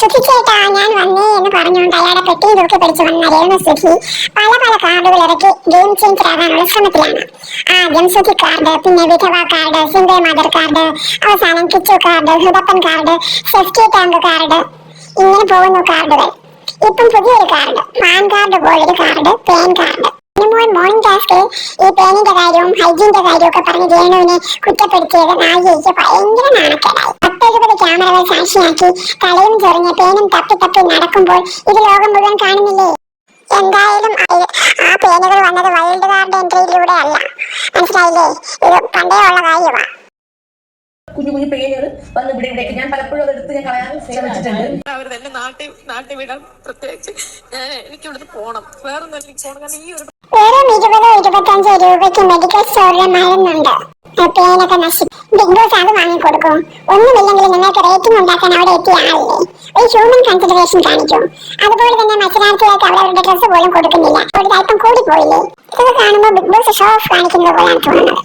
സുഖിച്ചേട്ടാ ഞാൻ വന്നേ എന്ന് പറഞ്ഞുകൊണ്ട് അയാളെ പെട്ടിയും തൂക്കി പിടിച്ചു വന്ന രേണുസുധി പല പല കാർഡുകൾ ഇറക്കി ഗെയിം ചേഞ്ചർ ആകാനുള്ള ശ്രമത്തിലാണ്. ആദ്യം സുധി കാർഡ്, പിന്നെ വിധവ കാർഡ്, സിംഗിൾ മദർ കാർഡ്, അവസാനം കിച്ചു കാർഡ്, ഹൃദപ്പൻ കാർഡ്, സെഫ്റ്റി ടാങ്ക് കാർഡ്, ഇങ്ങനെ പോകുന്നു കാർഡുകൾ. ഇപ്പം പുതിയൊരു കാർഡ്, പാൻ കാർഡ് പോലൊരു കാർഡ്, പേൻ കാർഡ്. മോർണിംഗ് ടാസ്കിൽ ഈ പേനിന്റെ കാര്യവും ഹൈജീന്റെ കാര്യവും ഒക്കെ പറഞ്ഞ് രേണുവിനെ കുറ്റപ്പെടുത്തിയത് നായികയ്ക്ക് ഭയങ്കര നാണക്കേടായി. 70 ക്യാമറകൾ സാക്ഷിയാക്കി തലയും ചൊറിഞ്ഞ പേനും തപ്പി തപ്പി നടക്കുമ്പോൾ ഇത് ലോകം മുഴുവൻ കാണുന്നില്ലേ? എന്തായാലും ആ പേനുകൾ വന്നത് വൈൽഡ് കാർഡ് എൻട്രിയിലൂടെ അല്ല, മനസ്സിലായില്ലേ? ഇത് പണ്ടേ ഉള്ള കാര്യമാണ്. കുഞ്ഞു കുഞ്ഞു പേരുകൾ വന്ന് ഇവിടെ ഞാൻ പലപ്പോഴും അതെടുത്ത് ഞാൻ കളയാൻ ശ്രമിച്ചിട്ടുണ്ട്. അവർ തന്നെ നാട്ടിൽ വിടാൻ പ്രത്യേകിച്ച് എനിക്ക് ഇവിടുന്ന് പോകണം. വേറൊന്നും എനിക്ക് പോകണം. കാരണം ഈ ഒരു വെറും 20-25 രൂപയ്ക്ക് മെഡിക്കൽ സ്റ്റോറിൽ മരുന്നുണ്ട്. പേനൊക്കെ ബിഗ് ബോസ് അത് വാങ്ങിക്കൊടുക്കും. ഒന്നുമില്ലെങ്കിൽ നിങ്ങൾക്ക് റേറ്റിംഗ് ഉണ്ടാക്കാൻ അവിടെ എത്തിയ ആളില്ലേ, ഒരു ഹ്യൂമൻ കൺസിഡറേഷൻ കാണിക്കും. അതുപോലെ തന്നെ മത്സരാർത്ഥികൾക്ക് അവരവരുടെ ഡ്രസ്സ് പോലും കൊടുക്കുന്നില്ല. ഒരു അല്പം കൂടി പോയില്ലേ? ഇതൊക്കെ കാണുമ്പോൾ ബിഗ് ബോസ് ഷോ ഓഫ് കാണിക്കുന്നത് പോലെയാണ് തോന്നുന്നത്.